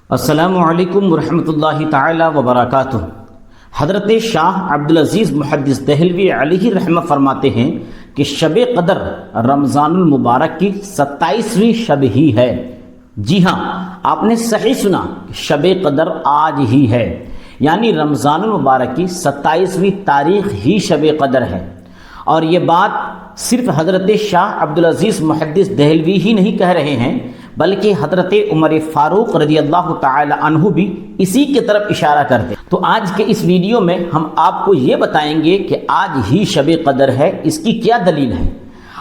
السلام علیکم ورحمۃ اللہ تعالی وبرکاتہ۔ حضرت شاہ عبدالعزیز محدث دہلوی علیہ رحمہ فرماتے ہیں کہ شب قدر رمضان المبارک کی 27ویں شب ہی ہے۔ جی ہاں، آپ نے صحیح سنا، شب قدر آج ہی ہے، یعنی رمضان المبارک کی 27ویں تاریخ ہی شب قدر ہے۔ اور یہ بات صرف حضرت شاہ عبدالعزیز محدث دہلوی ہی نہیں کہہ رہے ہیں، بلکہ حضرت عمر فاروق رضی اللہ تعالی عنہ بھی اسی کی طرف اشارہ کرتے۔ تو آج کے اس ویڈیو میں ہم آپ کو یہ بتائیں گے کہ آج ہی شب قدر ہے، اس کی کیا دلیل ہے،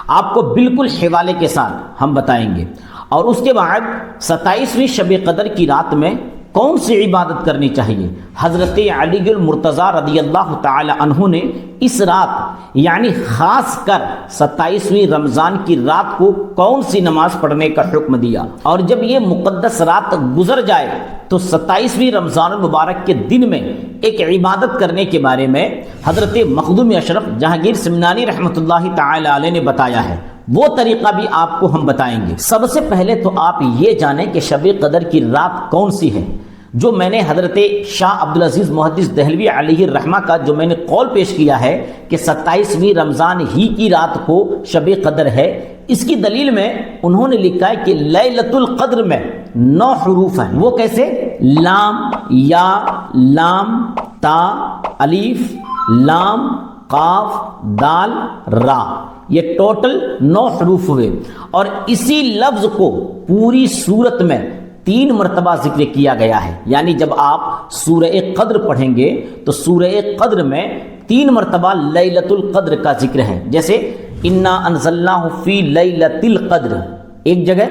آپ کو بالکل حوالے کے ساتھ ہم بتائیں گے۔ اور اس کے بعد 27ویں شب قدر کی رات میں کون سی عبادت کرنی چاہیے۔ حضرت علی المرتضیٰ رضی اللہ تعالی عنہ نے اس رات یعنی خاص کر 27ویں رمضان کی رات کو کون سی نماز پڑھنے کا حکم دیا، اور جب یہ مقدس رات گزر جائے تو 27ویں رمضان المبارک کے دن میں ایک عبادت کرنے کے بارے میں حضرت مخدوم اشرف جہانگیر سمنانی رحمۃ اللہ تعالی علیہ نے بتایا ہے۔ وہ طریقہ بھی آپ کو ہم بتائیں گے۔ سب سے پہلے تو آپ یہ جانیں کہ شب قدر کی رات کون سی ہے، جو میں نے حضرت شاہ عبدالعزیز محدث دہلوی علیہ الرحمہ کا جو میں نے قول پیش کیا ہے کہ 27ویں رمضان ہی کی رات کو شب قدر ہے، اس کی دلیل میں انہوں نے لکھا ہے کہ لیلۃ القدر میں 9 حروف ہیں۔ وہ کیسے؟ لام، یا، لام، تا، الف، لام، قاف، دال، را، یہ ٹوٹل 9 حروف ہوئے۔ اور اسی لفظ کو پوری سورت میں 3 مرتبہ ذکر کیا گیا ہے، یعنی جب آپ سورہ قدر پڑھیں گے تو سورہ قدر میں 3 مرتبہ لیلۃ القدر کا ذکر ہے۔ جیسے انا انزلناہ فی لیلۃ القدر ایک جگہ،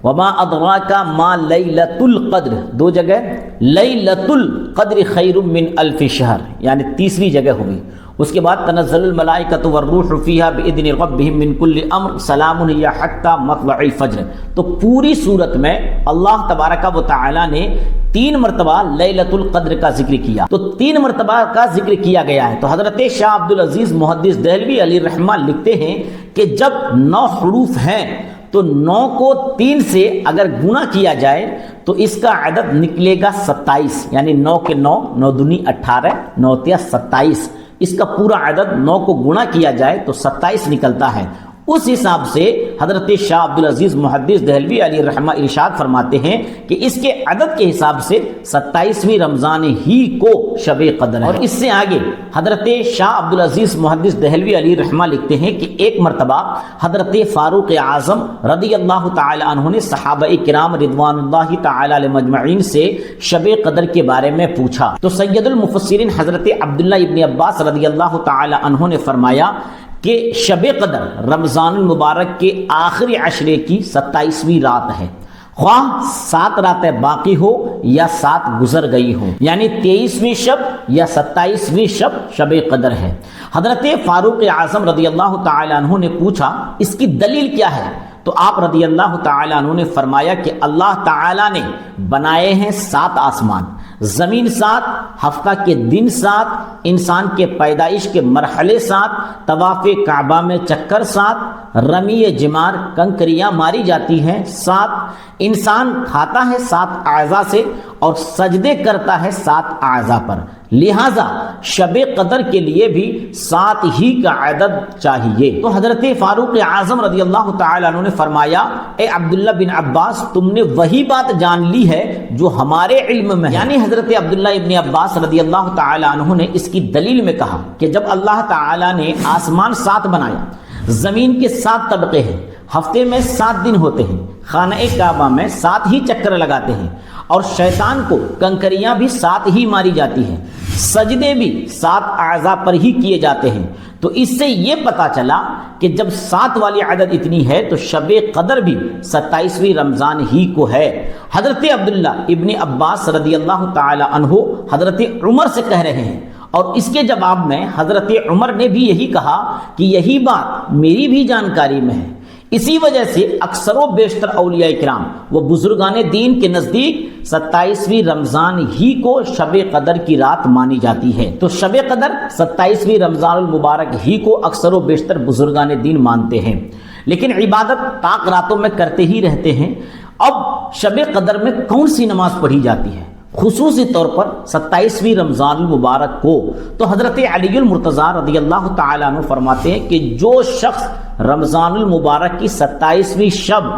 وما ادراک ما لیلۃ القدر 2 جگہ، لیلۃ القدر خیر من الف شہر یعنی 3ری جگہ ہوگی۔ اس کے بعد تنزل الملائکۃ والروح فیہا باذن ربہم من کل امر سلام ہی حتی مطلع الفجر۔ تو پوری صورت میں اللہ تبارک و تعالی نے 3 مرتبہ لیلۃ القدر کا ذکر کیا، تو 3 مرتبہ کا ذکر کیا گیا ہے۔ تو حضرت شاہ عبدالعزیز محدث دہلوی علیہ الرحمہ لکھتے ہیں کہ جب 9 حروف ہیں تو 9 کو 3 سے اگر گنا کیا جائے تو اس کا عدد نکلے گا 27، یعنی 9 کے 9، 9 دونی 18، 9 تیا 27، اس کا پورا عدد 9 کو گنا کیا جائے تو 27 نکلتا ہے۔ اس حساب سے حضرت شاہ عبدالعزیز محدث دہلوی علیہ الرحمہ ارشاد فرماتے ہیں کہ اس کے عدد کے حساب سے 27ویں رمضان ہی کو شب قدر ہے۔ اور اس سے آگے حضرت شاہ عبدالعزیز محدث دہلوی علیہ الرحمہ لکھتے ہیں کہ ایک مرتبہ حضرت فاروق اعظم رضی اللہ تعالی عنہ نے صحابہ کرام رضوان اللہ تعالی علیہ مجمعین سے شب قدر کے بارے میں پوچھا، تو سید المفسرین حضرت عبداللہ ابن عباس رضی اللہ تعالی عنہ نے فرمایا کہ شب قدر رمضان المبارک کے آخری عشرے کی 27ویں رات ہے، خواہ 7 راتیں باقی ہو یا 7 گزر گئی ہو، یعنی 23ویں شب یا 27ویں شب شب قدر ہے۔ حضرت فاروق اعظم رضی اللہ تعالی عنہ نے پوچھا اس کی دلیل کیا ہے، تو آپ رضی اللہ تعالی عنہ نے فرمایا کہ اللہ تعالی نے بنائے ہیں 7 آسمان، زمین 7، ہفتہ کے دن 7، انسان کے پیدائش کے مرحلے 7، طواف کعبہ میں چکر 7، رمی جمار کنکریاں ماری جاتی ہیں 7، انسان کھاتا ہے 7 اعضاء سے اور سجدے کرتا ہے 7 اعضاء پر، لہذا شب قدر کے لیے بھی 7 ہی کا عدد چاہیے۔ تو حضرت فاروق اعظم رضی اللہ تعالی عنہ نے فرمایا، اے عبداللہ بن عباس، تم نے وہی بات جان لی ہے جو ہمارے علم میں ہے۔ یعنی حضرت عبداللہ ابن عباس رضی اللہ تعالی عنہ نے اس کی دلیل میں کہا کہ جب اللہ تعالی نے آسمان 7 بنایا، زمین کے 7 طبقے ہیں، ہفتے میں 7 دن ہوتے ہیں، خانہ کعبہ میں 7 ہی چکر لگاتے ہیں، اور شیطان کو کنکریاں بھی 7 ہی ماری جاتی ہیں، سجدے بھی 7 اعضاء پر ہی کیے جاتے ہیں، تو اس سے یہ پتا چلا کہ جب 7 والی عدد اتنی ہے تو شب قدر بھی 27ویں رمضان ہی کو ہے۔ حضرت عبداللہ ابن عباس رضی اللہ تعالی عنہ حضرت عمر سے کہہ رہے ہیں، اور اس کے جواب میں حضرت عمر نے بھی یہی کہا کہ یہی بات میری بھی جانکاری میں ہے۔ اسی وجہ سے اکثر و بیشتر اولیاء کرام وہ بزرگان دین کے نزدیک 27ویں رمضان ہی کو شب قدر کی رات مانی جاتی ہے۔ تو شب قدر 27ویں رمضان المبارک ہی کو اکثر و بیشتر بزرگان دین مانتے ہیں، لیکن عبادت طاق راتوں میں کرتے ہی رہتے ہیں۔ اب شب قدر میں کون سی نماز پڑھی جاتی ہے؟ خصوصی طور پر 27ویں رمضان المبارک کو تو حضرت علی المرتضیٰ رضی اللہ تعالیٰ عنہ فرماتے ہیں کہ جو شخص رمضان المبارک کی 27ویں شب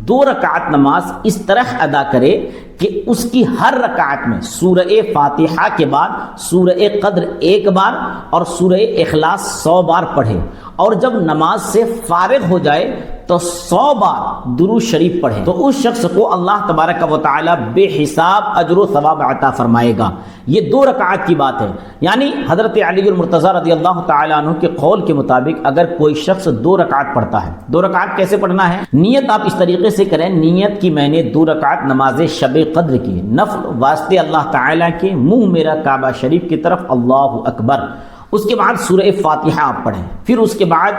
2 رکعت نماز اس طرح ادا کرے کہ اس کی ہر رکعت میں سورہ فاتحہ کے بعد سورہ قدر 1 بار اور سورہ اخلاص 100 بار پڑھے، اور جب نماز سے فارغ ہو جائے تو 100 بار درود شریف پڑھے، تو اس شخص کو اللہ تبارک و تعالی بے حساب اجر و ثواب عطا فرمائے گا۔ یہ 2 رکعت کی بات ہے، یعنی حضرت علی المرتضیٰ رضی اللہ تعالیٰ عنہ کے قول کے مطابق اگر کوئی شخص 2 رکعت پڑھتا ہے، 2 رکعت کیسے پڑھنا ہے؟ نیت آپ اس طریقے سے کریں، نیت کی میں نے 2 رکعت نماز شب قدر کی، نفل واسطے اللہ تعالیٰ کے، منہ میرا کعبہ شریف کی طرف، اللہ اکبر۔ اس کے بعد سورہ فاتحہ آپ پڑھیں، پھر اس کے بعد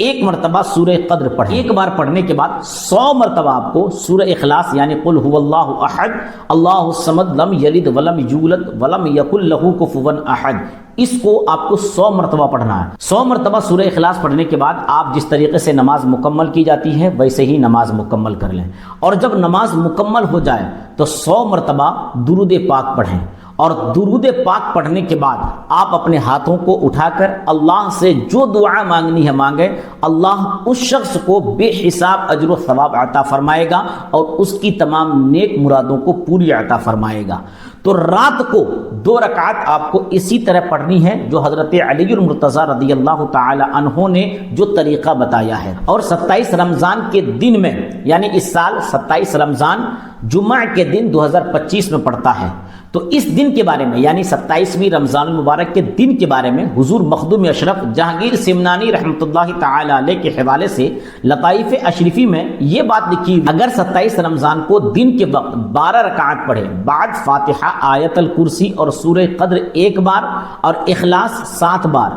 1 مرتبہ سورہ قدر پڑھیں، 1 بار پڑھنے کے بعد 100 مرتبہ آپ کو سورہ اخلاص یعنی قل هو اللہ احد اللہ الصمد لم یلد ولم یولد ولم یکن لہ کفوا احد، اس کو آپ کو 100 مرتبہ پڑھنا ہے۔ 100 مرتبہ سورہ اخلاص پڑھنے کے بعد آپ جس طریقے سے نماز مکمل کی جاتی ہے ویسے ہی نماز مکمل کر لیں، اور جب نماز مکمل ہو جائے تو 100 مرتبہ درود پاک پڑھیں، اور درود پاک پڑھنے کے بعد آپ اپنے ہاتھوں کو اٹھا کر اللہ سے جو دعا مانگنی ہے مانگیں، اللہ اس شخص کو بے حساب اجر و ثواب عطا فرمائے گا اور اس کی تمام نیک مرادوں کو پوری عطا فرمائے گا۔ تو رات کو 2 رکعت آپ کو اسی طرح پڑھنی ہے جو حضرت علی المرتضیٰ رضی اللہ تعالی عنہ نے جو طریقہ بتایا ہے، اور 27 رمضان کے دن میں، یعنی اس سال 27 رمضان جمعہ کے دن 2025 میں پڑتا ہے، تو اس دن کے بارے میں یعنی 27ویں رمضان المبارک کے دن کے بارے میں حضور مخدوم اشرف جہانگیر سمنانی رحمۃ اللہ تعالی علیہ کے حوالے سے لطائف اشرفی میں یہ بات لکھی، اگر 27 رمضان کو دن کے وقت 12 رکعت پڑھے، بعد فاتحہ آیت الکرسی اور سورہ قدر 1 بار اور اخلاص 7 بار،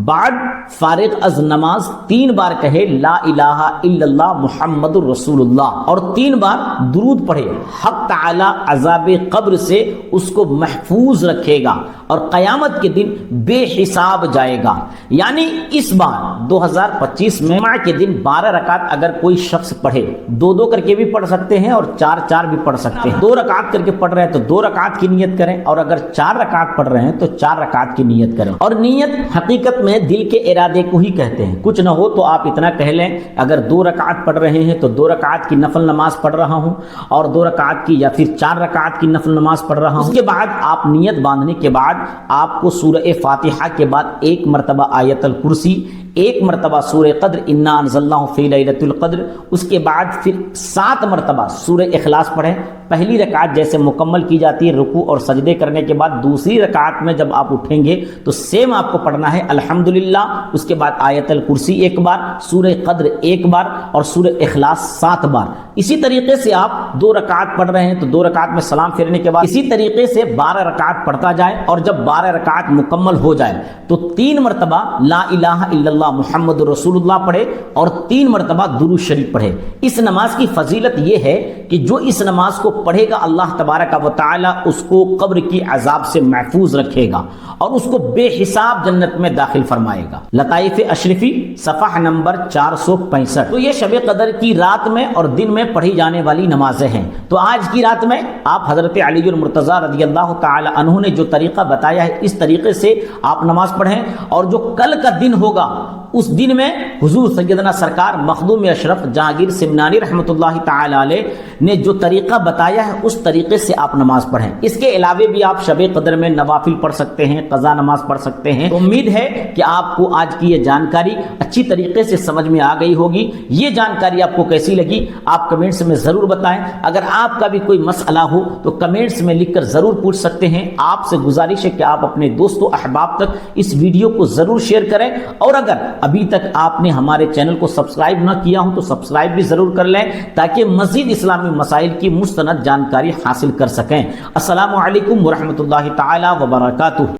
بعد فارغ از نماز 3 بار کہے لا الہ الا اللہ محمد الرسول اللہ، اور 3 بار درود پڑھے، حق تعالی عذاب قبر سے اس کو محفوظ رکھے گا اور قیامت کے دن بے حساب جائے گا۔ یعنی اس بار 2025 میں جمعہ کے دن 12 رکعت اگر کوئی شخص پڑھے، 2 کر کے بھی پڑھ سکتے ہیں اور 4 بھی پڑھ سکتے ہیں، 2 رکعت کر کے پڑھ رہے ہیں تو 2 رکعت کی نیت کریں، اور اگر 4 رکعت پڑھ رہے ہیں تو 4 رکعت کی نیت کریں، اور نیت حقیقت میں دل کے ارادے کو ہی کہتے ہیں، کچھ نہ ہو تو آپ اتنا کہہ لیں اگر 2 رکعت پڑھ رہے ہیں تو 2 رکعت کی نفل نماز پڑھ رہا ہوں، اور 2 رکعت کی یا پھر 4 رکعت کی نفل نماز پڑھ رہا ہوں۔ اس کے بعد آپ نیت باندھنے کے بعد آپ کو سورہ فاتحہ کے بعد 1 مرتبہ آیت الکرسی، 1 مرتبہ سورہ قدر انا انزلناہ فی لیلۃ القدر، اس کے بعد پھر 7 مرتبہ سورہ اخلاص پڑھیں۔ پہلی رکعت جیسے مکمل کی جاتی ہے رکوع اور سجدے کرنے کے بعد، دوسری رکعت میں جب آپ اٹھیں گے تو سیم آپ کو پڑھنا ہے الحمدللہ، اس کے بعد آیت الکرسی 1 بار، سورہ قدر 1 بار اور سورہ اخلاص 7 بار۔ اسی طریقے سے آپ 2 رکعت پڑھ رہے ہیں تو 2 رکعت میں سلام پھیرنے کے بعد اسی طریقے سے 12 رکعت پڑھتا جائے، اور جب 12 رکعت مکمل ہو جائے تو 3 مرتبہ لا الہ الا اللہ محمد رسول اللہ پڑھے اور 3 مرتبہ درود شریف پڑھے۔ اس نماز کی فضیلت یہ ہے کہ جو اس نماز کو پڑھے گا اللہ تبارک و تعالی اس کو قبر کی عذاب سے محفوظ رکھے گا اور اس کو بے حساب جنت میں داخل فرمائے گا۔ لطائف اشرفی صفحہ نمبر 465۔ تو یہ شب قدر کی رات میں اور دن میں پڑھی جانے والی نمازیں ہیں۔ تو آج کی رات میں آپ حضرت علی المرتضیٰ رضی اللہ تعالی عنہ نے جو طریقہ بتایا ہے اس طریقے سے آپ نماز پڑھیں، اور جو کل کا دن ہوگا اس دن میں حضور سیدنا سرکار مخدوم اشرف جہانگیر سمنانی رحمۃ اللہ تعالی علیہ نے جو طریقہ بتایا ہے اس طریقے سے آپ نماز پڑھیں۔ اس کے علاوہ بھی آپ شب قدر میں نوافل پڑھ سکتے ہیں، قضا نماز پڑھ سکتے ہیں۔ امید ہے کہ آپ کو آج کی یہ جانکاری اچھی طریقے سے سمجھ میں آ گئی ہوگی۔ یہ جانکاری آپ کو کیسی لگی آپ کمنٹس میں ضرور بتائیں۔ اگر آپ کا بھی کوئی مسئلہ ہو تو کمنٹس میں لکھ کر ضرور پوچھ سکتے ہیں۔ آپ سے گزارش ہے کہ آپ اپنے دوست و احباب تک اس ویڈیو کو ضرور شیئر کریں، اور اگر ابھی تک آپ نے ہمارے چینل کو سبسکرائب نہ کیا ہوں تو سبسکرائب بھی ضرور کر لیں تاکہ مزید اسلامی مسائل کی مستند جانکاری حاصل کر سکیں۔ السلام علیکم ورحمۃ اللہ تعالی وبرکاتہ۔